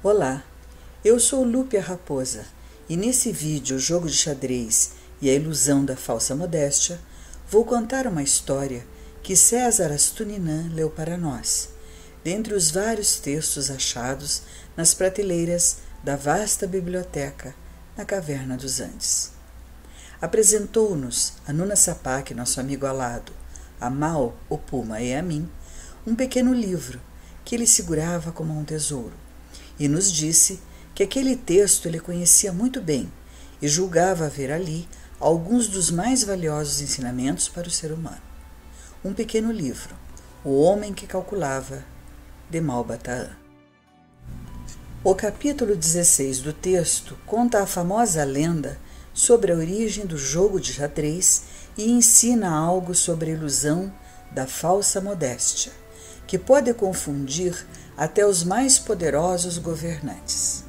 Olá, eu sou Lúpia Raposa e nesse vídeo O Jogo de Xadrez e a Ilusão da Falsa Modéstia vou contar uma história que César Astuninan leu para nós, dentre os vários textos achados nas prateleiras da vasta biblioteca na Caverna dos Andes. Apresentou-nos a Nuna Sapak, nosso amigo alado, a Mal, o Puma e a mim, um pequeno livro que ele segurava como um tesouro, e nos disse que aquele texto ele conhecia muito bem e julgava haver ali alguns dos mais valiosos ensinamentos para o ser humano. Um pequeno livro, O Homem que Calculava, de Malbataan. O capítulo 16 do texto conta a famosa lenda sobre a origem do jogo de xadrez e ensina algo sobre a ilusão da falsa modéstia, que pode confundir até os mais poderosos governantes.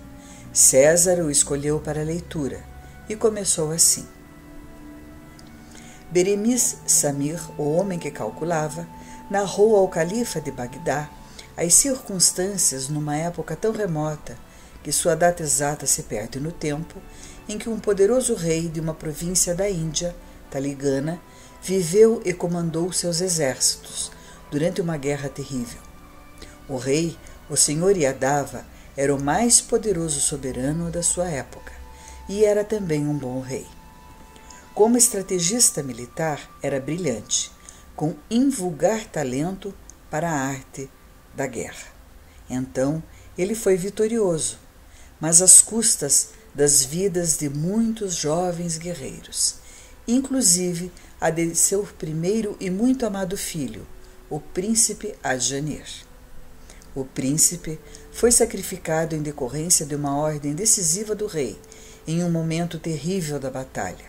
César o escolheu para a leitura e começou assim. Beremis Samir, o homem que calculava, narrou ao califa de Bagdá as circunstâncias numa época tão remota que sua data exata se perde no tempo, em que um poderoso rei de uma província da Índia, Taligana, viveu e comandou seus exércitos durante uma guerra terrível. O rei, o senhor Yadava, era o mais poderoso soberano da sua época e era também um bom rei. Como estrategista militar, era brilhante, com invulgar talento para a arte da guerra. Então, ele foi vitorioso, mas às custas das vidas de muitos jovens guerreiros, inclusive a de seu primeiro e muito amado filho, o príncipe Adjanir. O príncipe foi sacrificado em decorrência de uma ordem decisiva do rei, em um momento terrível da batalha,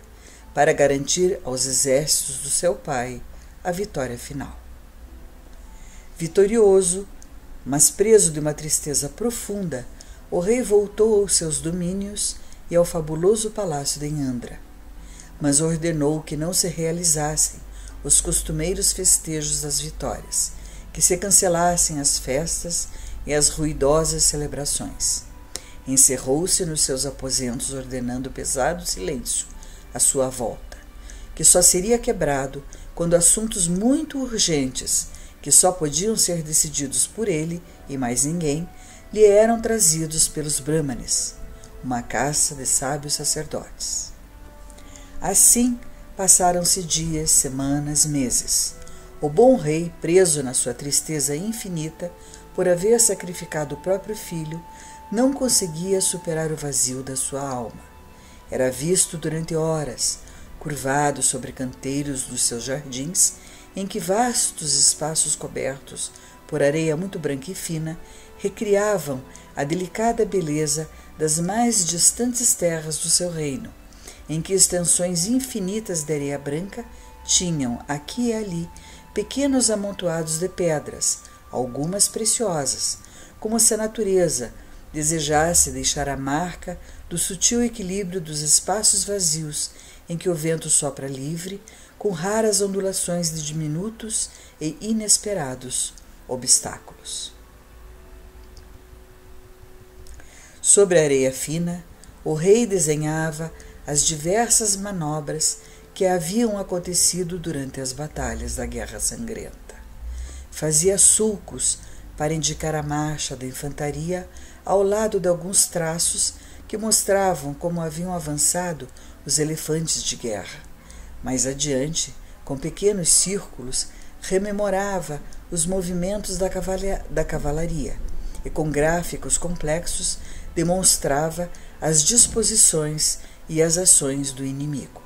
para garantir aos exércitos do seu pai a vitória final. Vitorioso, mas preso de uma tristeza profunda, o rei voltou aos seus domínios e ao fabuloso palácio de Inhambra, mas ordenou que não se realizassem os costumeiros festejos das vitórias, que se cancelassem as festas e as ruidosas celebrações. Encerrou-se nos seus aposentos ordenando pesado silêncio à sua volta, que só seria quebrado quando assuntos muito urgentes, que só podiam ser decididos por ele e mais ninguém, lhe eram trazidos pelos Brahmanes, uma caça de sábios sacerdotes. Assim passaram-se dias, semanas, meses. O bom rei, preso na sua tristeza infinita por haver sacrificado o próprio filho, não conseguia superar o vazio da sua alma. Era visto durante horas, curvado sobre canteiros dos seus jardins, em que vastos espaços cobertos por areia muito branca e fina recriavam a delicada beleza das mais distantes terras do seu reino, em que extensões infinitas de areia branca tinham, aqui e ali, pequenos amontoados de pedras, algumas preciosas, como se a natureza desejasse deixar a marca do sutil equilíbrio dos espaços vazios em que o vento sopra livre, com raras ondulações de diminutos e inesperados obstáculos. Sobre a areia fina, o rei desenhava as diversas manobras que haviam acontecido durante as batalhas da Guerra Sangrenta. Fazia sulcos para indicar a marcha da infantaria ao lado de alguns traços que mostravam como haviam avançado os elefantes de guerra. Mais adiante, com pequenos círculos, rememorava os movimentos da cavalaria e, com gráficos complexos, demonstrava as disposições e as ações do inimigo.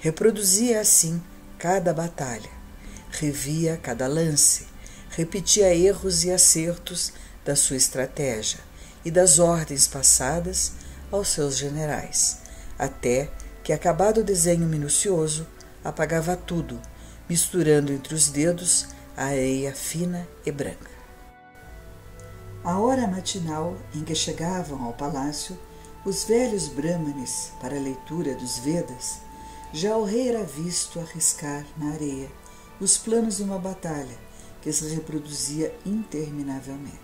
Reproduzia assim cada batalha, revia cada lance, repetia erros e acertos da sua estratégia e das ordens passadas aos seus generais, até que, acabado o desenho minucioso, apagava tudo, misturando entre os dedos a areia fina e branca. A hora matinal em que chegavam ao palácio os velhos brahmanes para a leitura dos Vedas, já o rei era visto arriscar na areia os planos de uma batalha que se reproduzia interminavelmente.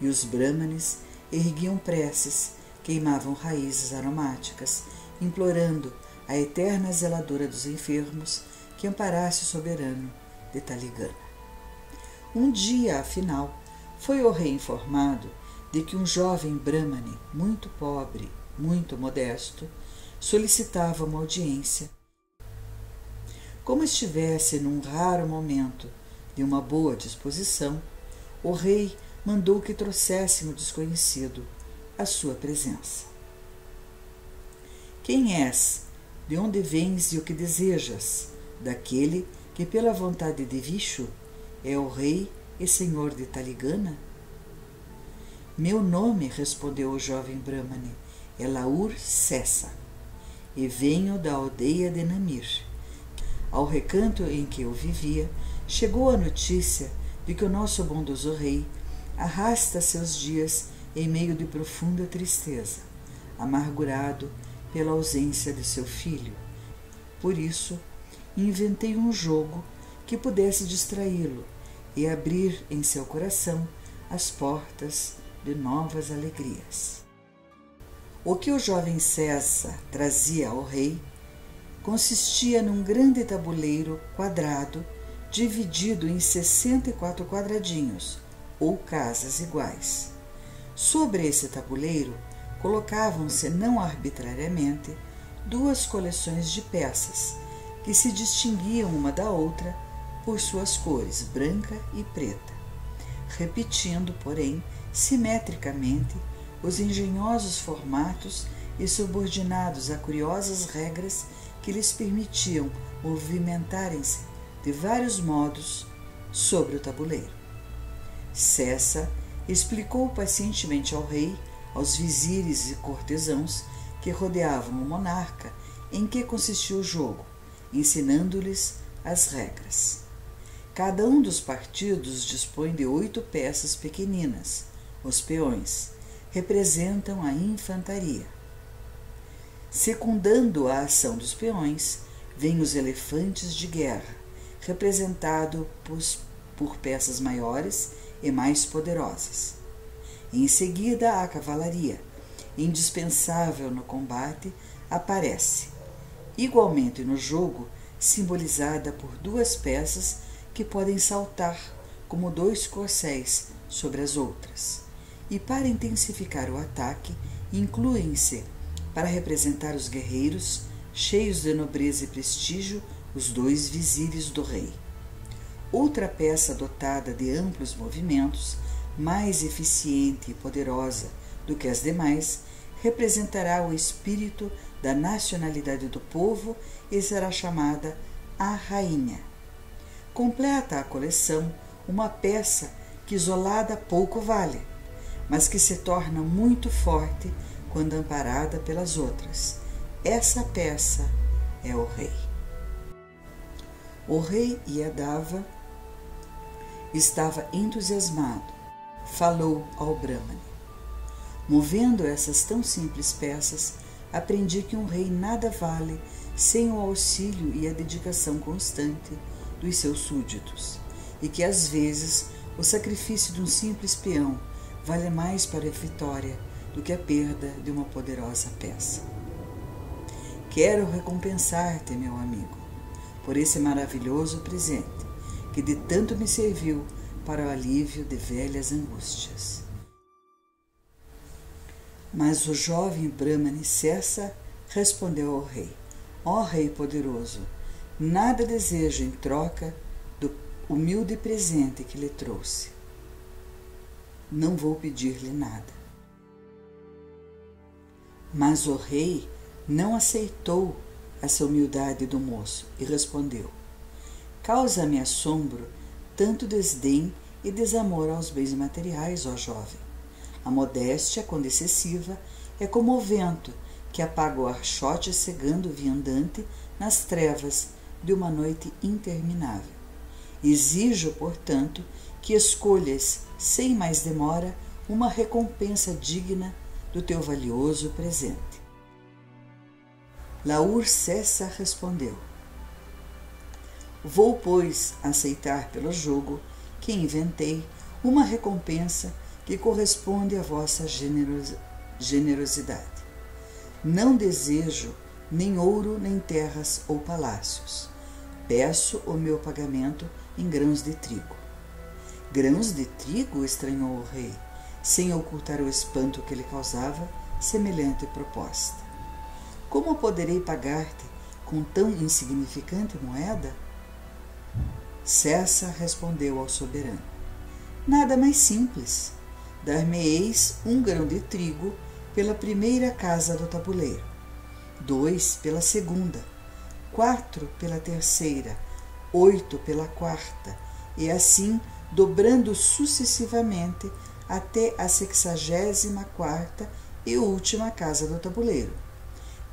e os brahmanes erguiam preces, queimavam raízes aromáticas, implorando a eterna zeladora dos enfermos que amparasse o soberano de Taligana. Um dia, afinal, foi o rei informado de que um jovem brahmane, muito pobre, muito modesto, solicitava uma audiência. Como estivesse num raro momento de uma boa disposição, o rei mandou que trouxessem o desconhecido à sua presença. Quem és? De onde vens e o que desejas? Daquele que, pela vontade de Vishu, é o rei e senhor de Taligana? Meu nome, respondeu o jovem brahmane, é Laur Sessa, e venho da aldeia de Namir. Ao recanto em que eu vivia, chegou a notícia de que o nosso bondoso rei arrasta seus dias em meio de profunda tristeza, amargurado pela ausência de seu filho. Por isso, inventei um jogo que pudesse distraí-lo e abrir em seu coração as portas de novas alegrias. O que o jovem Sessa trazia ao rei consistia num grande tabuleiro quadrado dividido em 64 quadradinhos, ou casas iguais. Sobre esse tabuleiro colocavam-se não arbitrariamente duas coleções de peças que se distinguiam uma da outra por suas cores branca e preta, repetindo, porém, simetricamente os engenhosos formatos e subordinados a curiosas regras que lhes permitiam movimentarem-se de vários modos sobre o tabuleiro. Sessa explicou pacientemente ao rei, aos vizires e cortesãos que rodeavam o monarca, em que consistia o jogo, ensinando-lhes as regras. Cada um dos partidos dispõe de 8 peças pequeninas. Os peões representam a infantaria. Secundando a ação dos peões, vêm os elefantes de guerra, representados por peças maiores e mais poderosas. Em seguida, a cavalaria, indispensável no combate, aparece, igualmente no jogo, simbolizada por 2 peças que podem saltar como 2 corcéis sobre as outras. E para intensificar o ataque, incluem-se, para representar os guerreiros, cheios de nobreza e prestígio, os 2 vizires do rei. Outra peça dotada de amplos movimentos, mais eficiente e poderosa do que as demais, representará o espírito da nacionalidade do povo e será chamada a rainha. Completa a coleção uma peça que isolada pouco vale, mas que se torna muito forte quando amparada pelas outras. Essa peça é o rei. O rei Yadava estava entusiasmado. Falou ao Brahmane. Movendo essas tão simples peças, aprendi que um rei nada vale sem o auxílio e a dedicação constante dos seus súditos, e que às vezes o sacrifício de um simples peão vale mais para a vitória do que a perda de uma poderosa peça. Quero recompensar-te, meu amigo, por esse maravilhoso presente, que de tanto me serviu para o alívio de velhas angústias. Mas o jovem Brahmane Sessa respondeu ao rei: ó rei poderoso, nada desejo em troca do humilde presente que lhe trouxe. Não vou pedir-lhe nada. Mas o rei não aceitou essa humildade do moço e respondeu: causa-me assombro tanto desdém e desamor aos bens materiais, ó jovem. A modéstia, quando excessiva, é como o vento que apaga o archote cegando o viandante nas trevas de uma noite interminável. Exijo, portanto, que escolhas, sem mais demora, uma recompensa digna do teu valioso presente. Laur Sessa respondeu: vou, pois, aceitar pelo jogo que inventei uma recompensa que corresponde à vossa generosidade. Não desejo nem ouro, nem terras ou palácios. Peço o meu pagamento em grãos de trigo. Grãos de trigo? Estranhou o rei, sem ocultar o espanto que lhe causava semelhante proposta. Como poderei pagar-te com tão insignificante moeda? Cessa respondeu ao soberano: nada mais simples. Dar-me-eis 1 grão de trigo pela primeira casa do tabuleiro, 2 pela segunda, 4 pela terceira, 8 pela quarta, e assim dobrando sucessivamente até a 64ª e última casa do tabuleiro.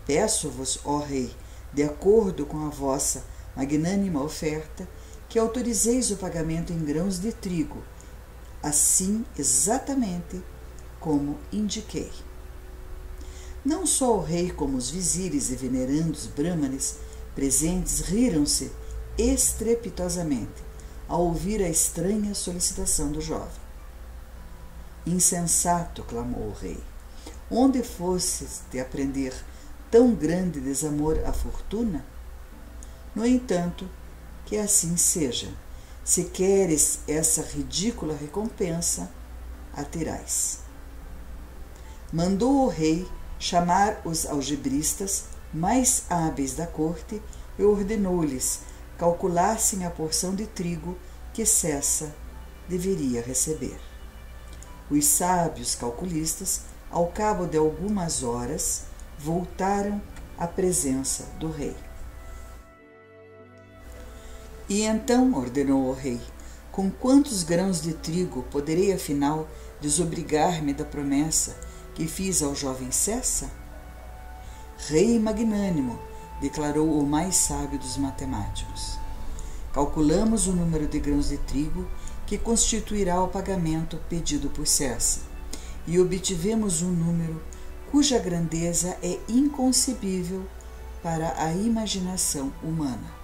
Peço-vos, ó rei, de acordo com a vossa magnânima oferta, que autorizeis o pagamento em grãos de trigo, assim exatamente como indiquei. Não só o rei como os vizires e venerandos brahmanes presentes riram-se estrepitosamente ao ouvir a estranha solicitação do jovem. Insensato, clamou o rei, onde fosses de aprender tão grande desamor à fortuna? No entanto, que assim seja. Se queres essa ridícula recompensa, a terás. Mandou o rei chamar os algebristas mais hábeis da corte e ordenou-lhes calculassem a porção de trigo que Cessa deveria receber. Os sábios calculistas, ao cabo de algumas horas, voltaram à presença do rei. E então, ordenou o rei, com quantos grãos de trigo poderei afinal desobrigar-me da promessa que fiz ao jovem Cessa? Rei magnânimo, declarou o mais sábio dos matemáticos. Calculamos o número de grãos de trigo que constituirá o pagamento pedido por Cessa, e obtivemos um número cuja grandeza é inconcebível para a imaginação humana,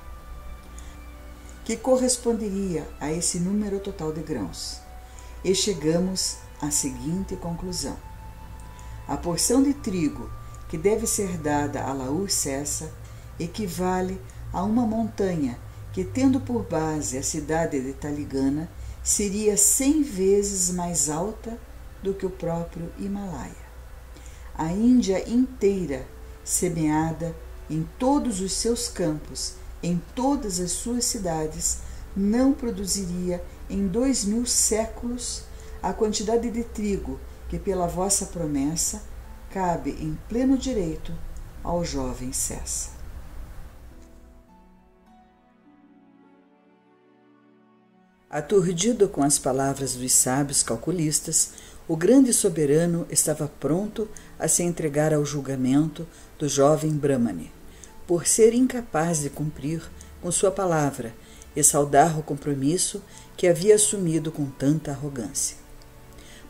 que corresponderia a esse número total de grãos. E chegamos à seguinte conclusão: a porção de trigo que deve ser dada a Laur Cessa equivale a uma montanha que, tendo por base a cidade de Taligana, seria 100 vezes mais alta do que o próprio Himalaia. A Índia inteira, semeada em todos os seus campos, em todas as suas cidades, não produziria em 2000 séculos a quantidade de trigo que, pela vossa promessa, cabe em pleno direito ao jovem Cessa. Aturdido com as palavras dos sábios calculistas, o grande soberano estava pronto a se entregar ao julgamento do jovem Brahmane, por ser incapaz de cumprir com sua palavra e saldar o compromisso que havia assumido com tanta arrogância.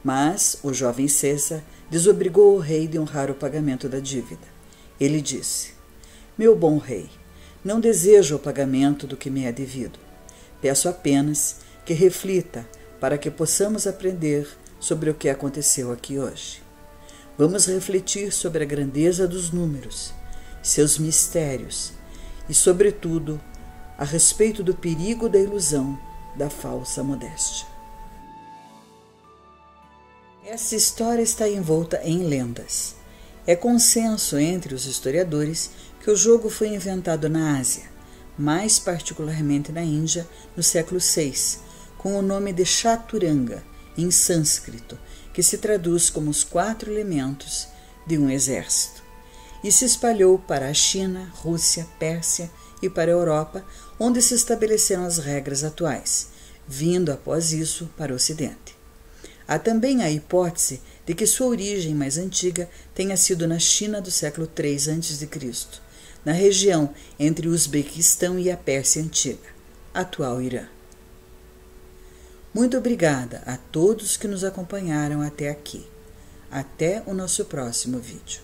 Mas o jovem Cessa desobrigou o rei de honrar o pagamento da dívida. Ele disse: meu bom rei, não desejo o pagamento do que me é devido. Peço apenas que reflita para que possamos aprender sobre o que aconteceu aqui hoje. Vamos refletir sobre a grandeza dos números, seus mistérios e, sobretudo, a respeito do perigo da ilusão da falsa modéstia. Essa história está envolta em lendas. É consenso entre os historiadores que o jogo foi inventado na Ásia, mais particularmente na Índia, no século VI, com o nome de Chaturanga, em sânscrito, que se traduz como os 4 elementos de um exército, e se espalhou para a China, Rússia, Pérsia e para a Europa, onde se estabeleceram as regras atuais, vindo após isso para o Ocidente. Há também a hipótese de que sua origem mais antiga tenha sido na China do século III a.C., na região entre o Uzbequistão e a Pérsia Antiga, atual Irã. Muito obrigada a todos que nos acompanharam até aqui. Até o nosso próximo vídeo.